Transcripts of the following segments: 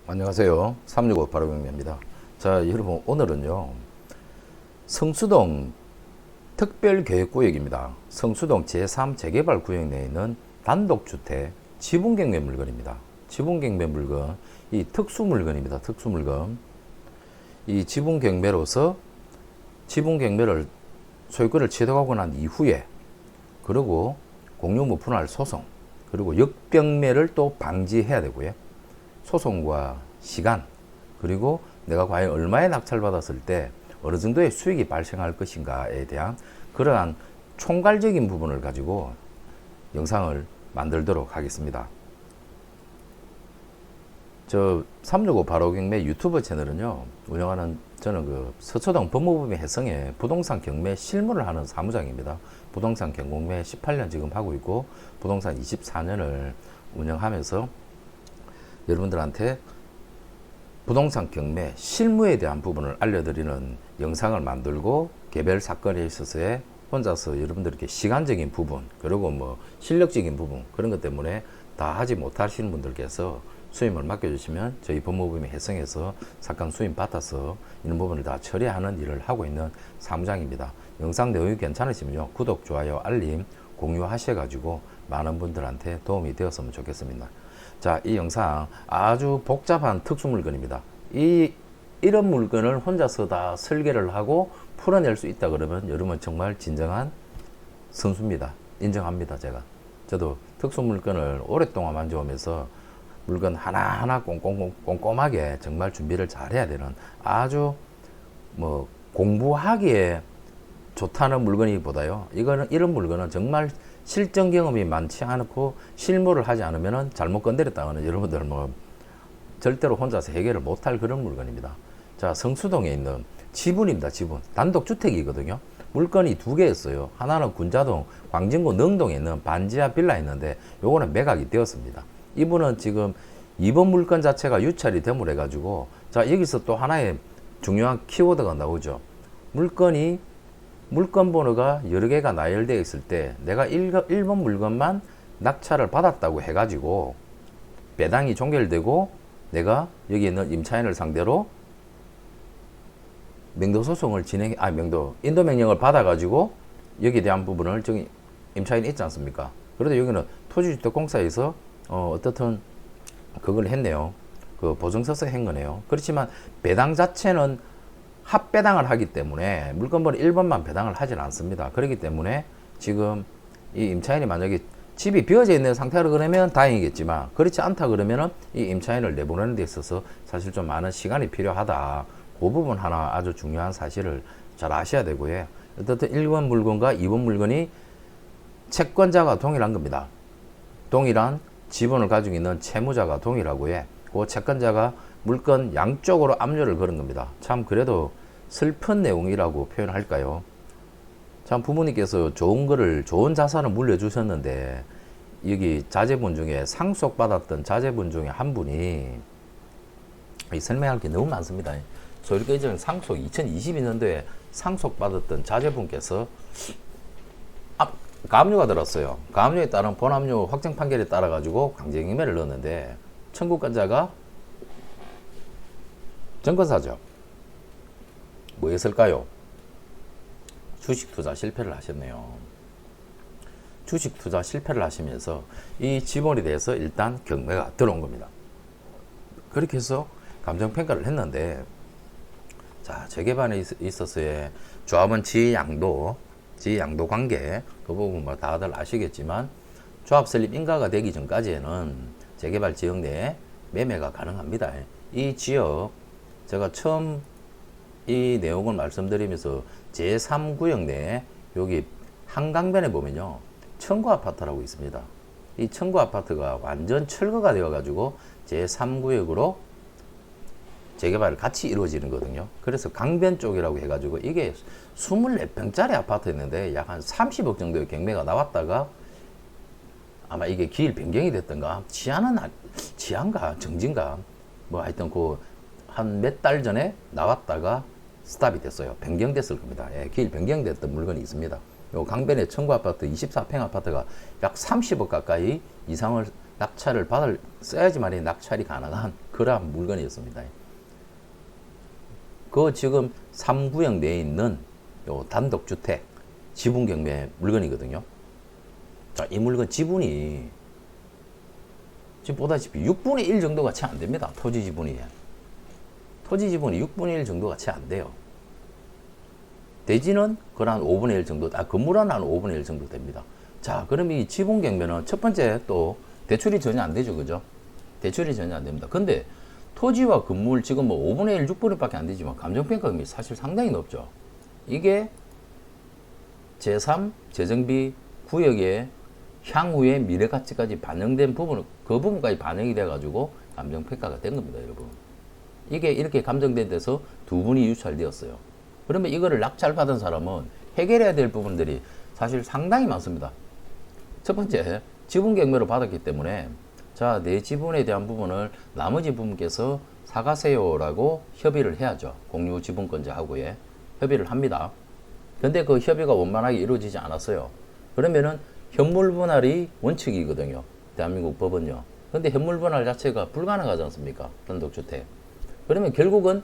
안녕하세요. 365 바로경매입니다. 자, 여러분 오늘은요 성수동 특별계획구역입니다. 성수동 제3 재개발구역 내에 있는 단독주택 지분경매 물건입니다. 지분경매 물건, 이 특수물건입니다. 특수물건. 이 지분경매로서 지분경매를 소유권을 취득하고 난 이후에, 그리고 공유무 분할 소송, 그리고 역경매를 또 방지해야 되고요. 소송과 시간, 그리고 내가 과연 얼마에 낙찰받았을 때 어느 정도의 수익이 발생할 것인가에 대한 그러한 총괄적인 부분을 가지고 영상을 만들도록 하겠습니다. 저 365 바로경매 유튜브 채널은요, 운영하는 저는 그 서초동 법무법인 해성에 부동산 경매 실무를 하는 사무장입니다. 부동산 경매 18년 지금 하고 있고, 부동산 24년을 운영하면서 여러분들한테 부동산 경매 실무에 대한 부분을 알려드리는 영상을 만들고, 개별 사건에 있어서의 혼자서 여러분들께 시간적인 부분, 그리고 뭐 실력적인 부분, 그런 것 때문에 다 하지 못하시는 분들께서 수임을 맡겨주시면 저희 법무법인 해성에서 사건 수임 받아서 이런 부분을 다 처리하는 일을 하고 있는 사무장입니다. 영상 내용이 괜찮으시면요, 구독, 좋아요, 알림, 공유하셔가지고 많은 분들한테 도움이 되었으면 좋겠습니다. 자, 이 영상 아주 복잡한 특수 물건입니다. 이런 물건을 혼자서 다 설계를 하고 풀어낼 수 있다 그러면 여러분 정말 진정한 선수입니다. 인정합니다. 저도 특수 물건을 오랫동안 만져오면서 물건 하나하나 꼼꼼하게 정말 준비를 잘 해야 되는, 아주 뭐 공부하기에 좋다는 물건이보다요, 이런 물건은 정말 실전 경험이 많지 않고 실무를 하지 않으면 잘못 건드렸다가는 여러분들 뭐 절대로 혼자서 해결을 못할 그런 물건입니다. 자, 성수동에 있는 지분입니다. 지분. 단독주택이거든요. 물건이 두 개였어요. 하나는 군자동, 광진구 능동에 있는 반지하 빌라 있는데 요거는 매각이 되었습니다. 이분은 지금 이번 물건 자체가 유찰이 됨으로 해가지고, 자, 여기서 또 하나의 중요한 키워드가 나오죠. 물건 번호가 여러 개가 나열되어 있을 때 내가 1번 물건만 낙찰을 받았다고 해가지고 배당이 종결되고 내가 여기 있는 임차인을 상대로 인도명령을 받아가지고 여기에 대한 부분을 저기 임차인이 있지 않습니까? 그런데 여기는 토지주택공사에서 어떻든 그걸 했네요. 그 보증서서 한 거네요. 그렇지만 배당 자체는 합배당을 하기 때문에 물건번호 1번만 배당을 하진 않습니다. 그렇기 때문에 지금 이 임차인이 만약에 집이 비어져 있는 상태로 그러면 다행이겠지만, 그렇지 않다 그러면은 이 임차인을 내보내는 데 있어서 사실 좀 많은 시간이 필요하다. 그 부분 하나 아주 중요한 사실을 잘 아셔야 되고요. 어쨌든 1번 물건과 2번 물건이 채권자가 동일한 겁니다. 동일한 지분을 가지고 있는 채무자가 동일하고요. 그 채권자가 물건 양쪽으로 압류를 걸은 겁니다. 참 그래도 슬픈 내용이라고 표현할까요? 참 부모님께서 좋은 자산을 물려주셨는데 여기 자제분 중에 상속받았던 자제분 중에 한 분이, 설명할 게 너무 많습니다. 소유권 상속 2022년도에 상속받았던 자제분께서 가압류가 들었어요. 가압류에 따른 본압류 확정 판결에 따라 가지고 강제경매를 넣었는데 청구권자가 증권사죠. 뭐였을까요? 주식 투자 실패를 하셨네요. 주식 투자 실패를 하시면서 이 지분에 대해서 일단 경매가 들어온 겁니다. 그렇게 해서 감정평가를 했는데, 자, 재개발에 있어서의 조합원 지양도 관계, 그 부분 뭐 다들 아시겠지만 조합 설립 인가가 되기 전까지에는 재개발 지역 내에 매매가 가능합니다. 이 지역, 제가 처음 이 내용을 말씀드리면서 제3구역 내에 여기 한강변에 보면요, 청구아파트라고 있습니다. 이 청구아파트가 완전 철거가 되어 가지고 제3구역으로 재개발을 같이 이루어지는 거거든요. 그래서 강변 쪽이라고 해가지고 이게 24평짜리 아파트였는데 약 한 30억 정도의 경매가 나왔다가 아마 이게 기일 변경이 됐던가, 지한가 정진가 뭐 하여튼 그 한 몇 달 전에 나왔다가 스탑이 됐어요. 변경됐을 겁니다. 예, 기일 변경됐던 물건이 있습니다. 요 강변의 청구 아파트 24평 아파트가 약 30억 가까이 이상을 낙찰을 써야지만이 낙찰이 가능한 그러한 물건이었습니다. 그 지금 3구역 내에 있는 요 단독주택 지분 경매 물건이거든요. 자, 이 물건 지분이 지금 보다시피 6분의 1 정도가 채 안 됩니다. 토지 지분이 6분의 1 정도가 채 안 돼요. 대지는 그한 5분의 1 정도, 건물은 한 5분의 1 정도 됩니다. 자, 그럼 이 지분 경매는 첫 번째 또 대출이 전혀 안 되죠. 그죠? 대출이 전혀 안 됩니다. 근데 토지와 건물 지금 뭐 5분의 1, 6분의 1밖에 안 되지만 감정평가금이 사실 상당히 높죠. 이게 제3 재정비 구역의 향후의 미래가치까지 반영된 부분, 그 부분까지 반영이 돼가지고 감정평가가 된 겁니다, 여러분. 이게 이렇게 감정된 데서 두 분이 유찰되었어요. 그러면 이거를 낙찰받은 사람은 해결해야 될 부분들이 사실 상당히 많습니다. 첫 번째, 지분 경매로 받았기 때문에 자, 내 지분에 대한 부분을 나머지 분께서 사가세요라고 협의를 해야죠. 공유 지분권자하고의 협의를 합니다. 근데 그 협의가 원만하게 이루어지지 않았어요. 그러면은 현물 분할이 원칙이거든요. 대한민국 법은요. 근데 현물 분할 자체가 불가능하지 않습니까? 단독주택. 그러면 결국은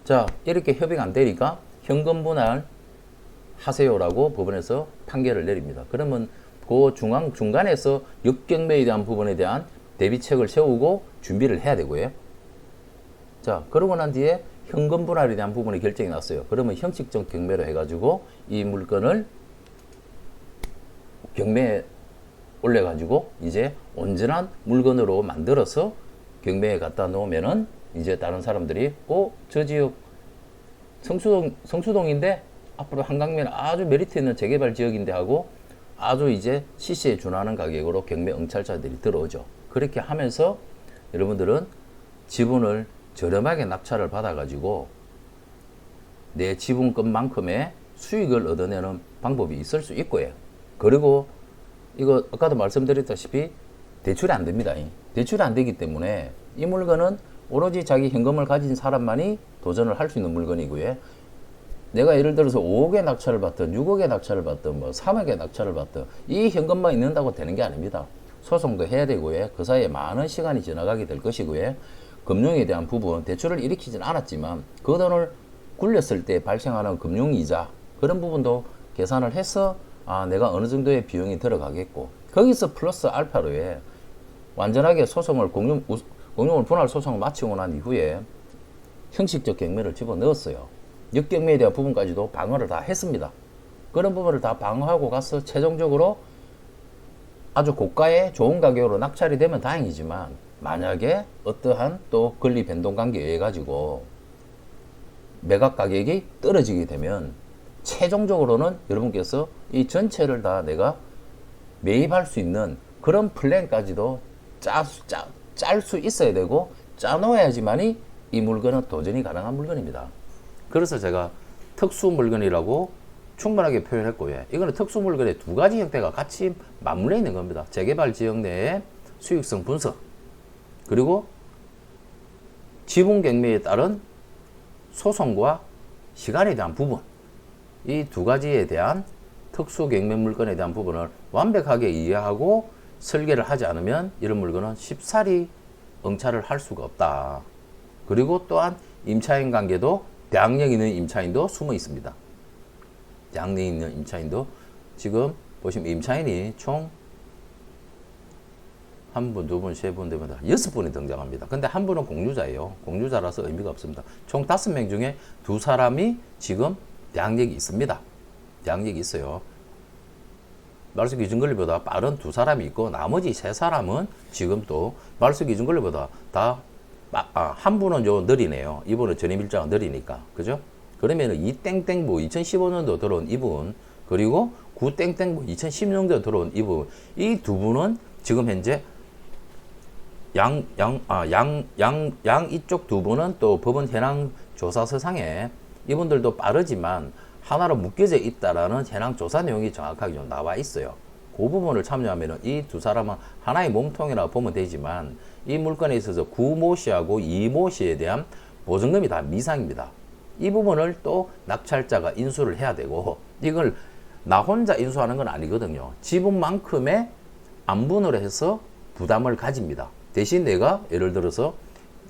자, 이렇게 협의가 안 되니까 현금 분할 하세요라고 법원에서 판결을 내립니다. 그러면 그 중간에서 역경매에 대한 부분에 대한 대비책을 세우고 준비를 해야 되고요. 자, 그러고 난 뒤에 현금 분할에 대한 부분이 결정이 났어요. 그러면 형식적 경매로 해가지고 이 물건을 경매에 올려가지고 이제 온전한 물건으로 만들어서 경매에 갖다 놓으면은 이제 다른 사람들이 저 지역 성수동인데 앞으로 한강면 아주 메리트 있는 재개발 지역인데 하고 아주 이제 시세에 준하는 가격으로 경매 응찰자들이 들어오죠. 그렇게 하면서 여러분들은 지분을 저렴하게 낙찰을 받아가지고 내 지분금만큼의 수익을 얻어내는 방법이 있을 수 있고요. 그리고 이거 아까도 말씀드렸다시피 대출이 안 됩니다. 대출이 안 되기 때문에 이 물건은 오로지 자기 현금을 가진 사람만이 도전을 할 수 있는 물건이고요. 내가 예를 들어서 5억의 낙찰을 받든 6억의 낙찰을 받든 뭐 3억의 낙찰을 받든 이 현금만 있는다고 되는 게 아닙니다. 소송도 해야 되고요. 그 사이에 많은 시간이 지나가게 될 것이고요. 금융에 대한 부분, 대출을 일으키진 않았지만 그 돈을 굴렸을 때 발생하는 금융이자 그런 부분도 계산을 해서 내가 어느 정도의 비용이 들어가겠고 거기서 플러스 알파로에 완전하게 소송을 공용을 분할 소송을 마치고 난 이후에 형식적 경매를 집어넣었어요. 역경매에 대한 부분까지도 방어를 다 했습니다. 그런 부분을 다 방어하고 가서 최종적으로 아주 고가의 좋은 가격으로 낙찰이 되면 다행이지만 만약에 어떠한 또 권리 변동 관계에 의해 가지고 매각 가격이 떨어지게 되면 최종적으로는 여러분께서 이 전체를 다 내가 매입할 수 있는 그런 플랜까지도 짤 수 있어야 되고 짜놓아야지만이 이 물건은 도전이 가능한 물건입니다. 그래서 제가 특수 물건이라고 충분하게 표현했고요. 이거는 특수 물건의 두 가지 형태가 같이 맞물려 있는 겁니다. 재개발 지역 내의 수익성 분석 그리고 지분 경매에 따른 소송과 시간에 대한 부분 이 두 가지에 대한 특수 경매 물건에 대한 부분을 완벽하게 이해하고 설계를 하지 않으면 이런 물건은 쉽사리 응찰을 할 수가 없다. 그리고 또한 임차인 관계도 대항력 있는 임차인도 숨어 있습니다. 대항력 있는 임차인도 지금 보시면 임차인이 총 한 분, 두 분, 세 분, 네 분, 6분이 등장합니다. 근데 한 분은 공유자예요. 공유자라서 의미가 없습니다. 총 5명 중에 2사람이 지금 대항력이 있습니다. 대항력이 있어요. 말소 기준 권리보다 빠른 2사람이 있고 나머지 3사람은 지금 또 말소 기준 권리보다 다 한 분은 좀 느리네요. 이분은 전입 일자가 느리니까. 그죠? 그러면은 이 땡땡부 2015년도 들어온 이분 그리고 9땡땡부 2016년도 들어온 이분 이 두 분은 지금 현재 양 이쪽 두 분은 또 법원 현황 조사서상에 이분들도 빠르지만 하나로 묶여져 있다라는 현황 조사 내용이 정확하게 좀 나와 있어요. 그 부분을 참여하면 이 두 사람은 하나의 몸통이라고 보면 되지만 이 물건에 있어서 구모 씨하고 이모 씨에 대한 보증금이 다 미상입니다. 이 부분을 또 낙찰자가 인수를 해야 되고 이걸 나 혼자 인수하는 건 아니거든요. 지분만큼의 안분으로 해서 부담을 가집니다. 대신 내가 예를 들어서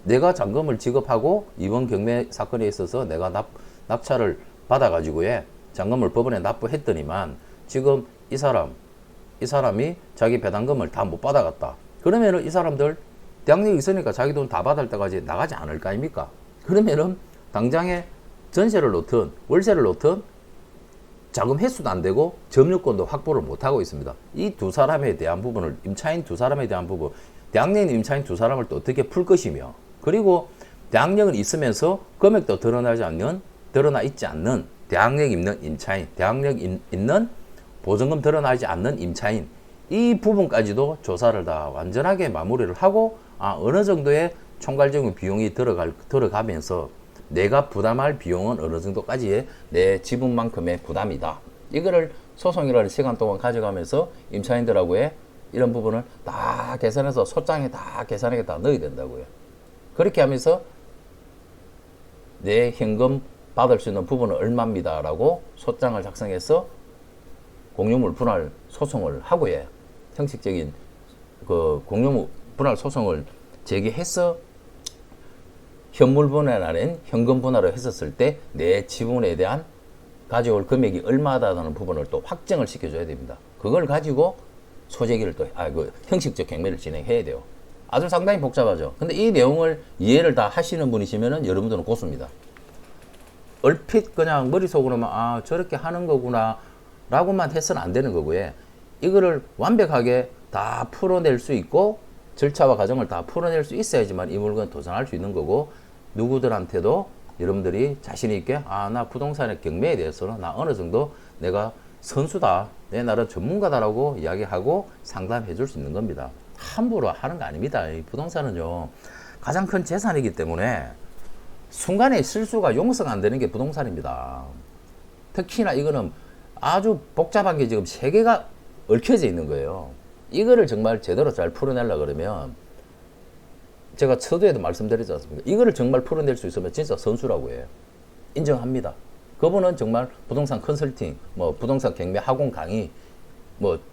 내가 잔금을 지급하고 이번 경매 사건에 있어서 내가 납차를 받아가지고에 잔금을 법원에 납부했더니만 지금 이 사람이 자기 배당금을 다 못 받아갔다. 그러면은 이 사람들 대항력이 있으니까 자기 돈 다 받을 때까지 나가지 않을 거 아닙니까? 그러면은 당장에 전세를 놓든 월세를 놓든 자금 회수도 안 되고 점유권도 확보를 못 하고 있습니다. 이 두 사람에 대한 부분을 임차인 두 사람에 대한 부분, 대항력 임차인 두 사람을 또 어떻게 풀 것이며, 그리고 대항력은 있으면서 금액도 드러나 있지 않는 대항력 있는 임차인, 대항력 있는 보증금 드러나지 않는 임차인, 이 부분까지도 조사를 다 완전하게 마무리를 하고 어느 정도의 총괄적인 비용이 들어가면서 내가 부담할 비용은 어느 정도까지의 내 지분만큼의 부담이다. 이거를 소송이라는 시간 동안 가져가면서 임차인들하고의 이런 부분을 다 계산해서 소장에 다 계산하게 다 넣어야 된다고요. 그렇게 하면서 내 현금 받을 수 있는 부분은 얼마입니다라고 소장을 작성해서 공유물 분할 소송을 하고요. 형식적인 그 공유물 분할 소송을 제기해서 현물 분할 아닌 현금 분할을 했었을 때 내 지분에 대한 가져올 금액이 얼마다라는 부분을 또 확정을 시켜줘야 됩니다. 그걸 가지고 소재기를 또 형식적 경매를 진행해야 돼요. 아주 상당히 복잡하죠. 근데 이 내용을 이해를 다 하시는 분이시면은 여러분들은 고수입니다. 얼핏 그냥 머릿속으로만 저렇게 하는 거구나 라고만 해서는 안 되는 거고요. 이거를 완벽하게 다 풀어낼 수 있고 절차와 과정을 다 풀어낼 수 있어야지만 이 물건 도전할 수 있는 거고, 누구들한테도 여러분들이 자신 있게 나 부동산의 경매에 대해서는 나 어느 정도 내가 선수다, 내 나름 전문가다라고 이야기하고 상담해 줄 수 있는 겁니다. 함부로 하는 거 아닙니다. 이 부동산은요 가장 큰 재산이기 때문에 순간의 실수가 용서가 안 되는 게 부동산입니다. 특히나 이거는 아주 복잡한 게 지금 세 개가 얽혀져 있는 거예요. 이거를 정말 제대로 잘 풀어내려 그러면 제가 서두에도 말씀드리지 않습니까? 이거를 정말 풀어낼 수 있으면 진짜 선수라고 해요. 인정합니다. 그분은 정말 부동산 컨설팅, 부동산 경매 학원 강의,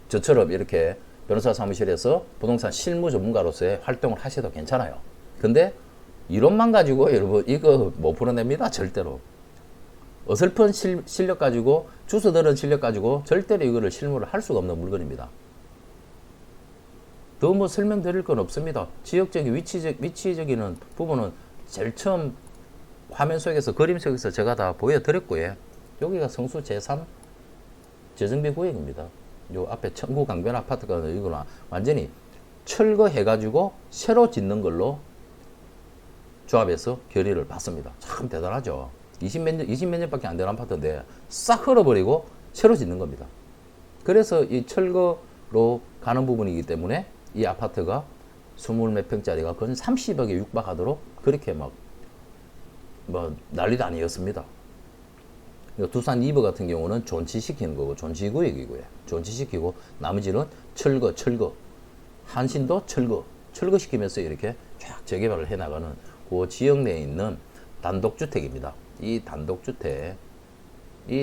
저처럼 이렇게 변호사 사무실에서 부동산 실무 전문가로서의 활동을 하셔도 괜찮아요. 근데 이론만 가지고 여러분 이거 못 풀어냅니다. 절대로. 어설픈 실력 가지고, 주워들은 실력 가지고 절대로 이거를 실무를 할 수가 없는 물건입니다. 더 설명드릴 건 없습니다. 지역적인 위치적인 부분은 제일 처음 화면 속에서, 그림 속에서 제가 다 보여드렸고요. 여기가 성수 제3 재정비 구역입니다. 요 앞에 청구 강변 아파트가 이거는 완전히 철거해가지고 새로 짓는 걸로 조합해서 결의를 받습니다. 참 대단하죠. 20몇 년밖에 안 되는 아파트인데 싹 흘러버리고 새로 짓는 겁니다. 그래서 이 철거로 가는 부분이기 때문에 이 아파트가 20몇 평짜리가 건 30억에 육박하도록 그렇게 난리도 아니었습니다. 두산 이버 같은 경우는 존치시키는 거고, 존치구역이고요. 존치시키고 나머지는 철거. 한신도 철거시키면서 이렇게 쫙 재개발을 해나가는 그 지역 내에 있는 단독주택입니다. 이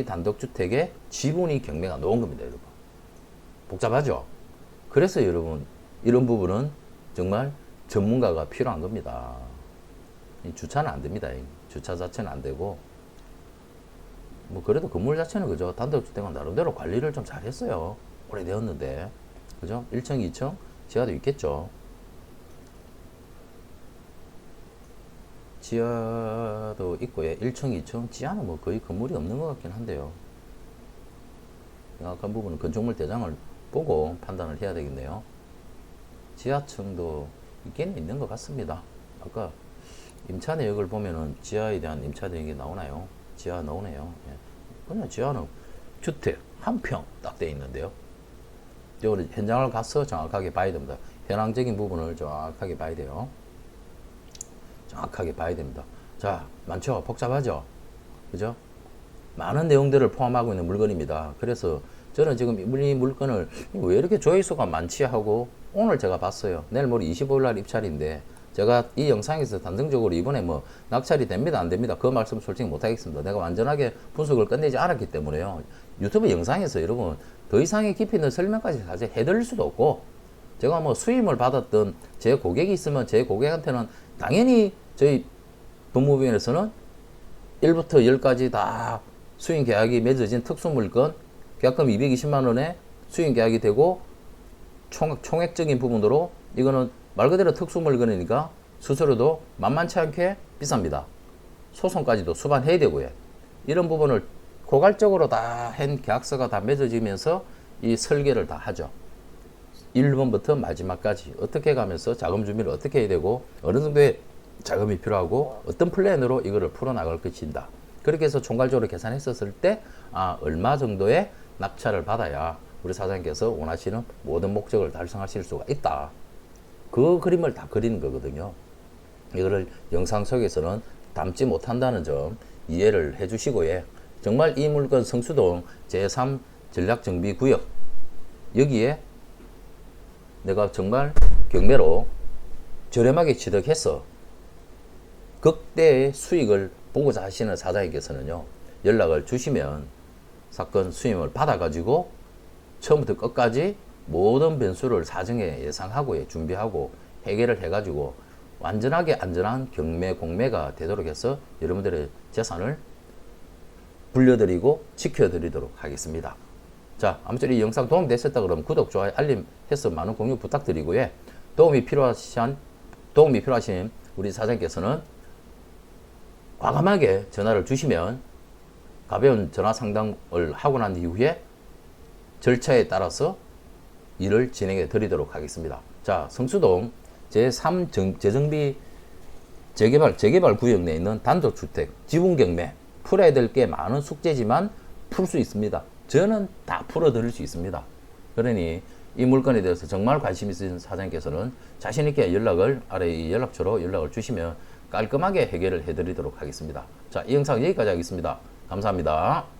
단독주택에 지분이 경매가 놓은 겁니다, 여러분. 복잡하죠? 그래서 여러분, 이런 부분은 정말 전문가가 필요한 겁니다. 주차는 안 됩니다. 주차 자체는 안 되고, 그래도 건물 자체는 그죠. 단독주택은 나름대로 관리를 좀 잘했어요. 오래되었는데. 그죠? 1층, 2층, 지하도 있겠죠. 지하도 있고요. 1층, 2층, 지하는 거의 건물이 없는 것 같긴 한데요. 약간 부분은 건축물 대장을 보고 판단을 해야 되겠네요. 지하층도 있기는 있는 것 같습니다. 아까 임차 내역을 보면은 지하에 대한 임차 내역이 나오나요? 지하 나오네요. 예. 그냥 지하는 주택 한 평 딱 돼 있는데요. 이거는 현장을 가서 정확하게 봐야 됩니다. 현황적인 부분을 정확하게 봐야 돼요. 정확하게 봐야 됩니다. 자, 많죠? 복잡하죠? 그죠? 많은 내용들을 포함하고 있는 물건입니다. 그래서 저는 지금 이 물건을 왜 이렇게 조회수가 많지 하고 오늘 제가 봤어요. 내일 모레 25일 날 입찰인데 제가 이 영상에서 단정적으로 이번에 낙찰이 됩니다 안 됩니다 그 말씀 솔직히 못 하겠습니다. 내가 완전하게 분석을 끝내지 않았기 때문에요. 유튜브 영상에서 여러분 더 이상의 깊이 있는 설명까지 사실 해드릴 수도 없고, 제가 뭐 수임을 받았던 제 고객이 있으면 제 고객한테는 당연히 저희 법무부에서는 1부터 10까지 다 수임 계약이 맺어진 특수물건 계약금 220만 원에 수임 계약이 되고 총액적인 부분으로 이거는 말 그대로 특수물건이니까 수수료도 만만치 않게 비쌉니다. 소송까지도 수반해야 되고요. 이런 부분을 고갈적으로 다 한 계약서가 다 맺어지면서 이 설계를 다 하죠. 1번부터 마지막까지 어떻게 가면서 자금 준비를 어떻게 해야 되고 어느 정도의 자금이 필요하고 어떤 플랜으로 이거를 풀어나갈 것인가. 그렇게 해서 총괄적으로 계산했었을 때 얼마 정도의 납차를 받아야 우리 사장님께서 원하시는 모든 목적을 달성하실 수가 있다. 그 그림을 다 그리는 거거든요. 이거를 영상 속에서는 담지 못한다는 점 이해를 해 주시고요. 정말 이 물건 성수동 제3 전략정비구역 여기에 내가 정말 경매로 저렴하게 취득해서 극대의 수익을 보고자 하시는 사장님께서는요, 연락을 주시면 사건 수임을 받아가지고 처음부터 끝까지 모든 변수를 사전에 예상하고 준비하고 해결을 해가지고 완전하게 안전한 경매 공매가 되도록 해서 여러분들의 재산을 불려드리고 지켜드리도록 하겠습니다. 자, 아무쪼록 이 영상 도움 되셨다 그러면 구독, 좋아요, 알림 해서 많은 공유 부탁드리고요. 도움이 필요하신 우리 사장님께서는 과감하게 전화를 주시면 가벼운 전화 상담을 하고 난 이후에 절차에 따라서 일을 진행해 드리도록 하겠습니다. 자, 성수동 제3 재정비 재개발 구역 내에 있는 단독주택 지분 경매 풀어야 될 게 많은 숙제지만 풀 수 있습니다. 저는 다 풀어 드릴 수 있습니다. 그러니 이 물건에 대해서 정말 관심 있으신 사장님께서는 자신 있게 연락을 아래 이 연락처로 연락을 주시면 깔끔하게 해결을 해 드리도록 하겠습니다. 자, 이 영상 여기까지 하겠습니다. 감사합니다.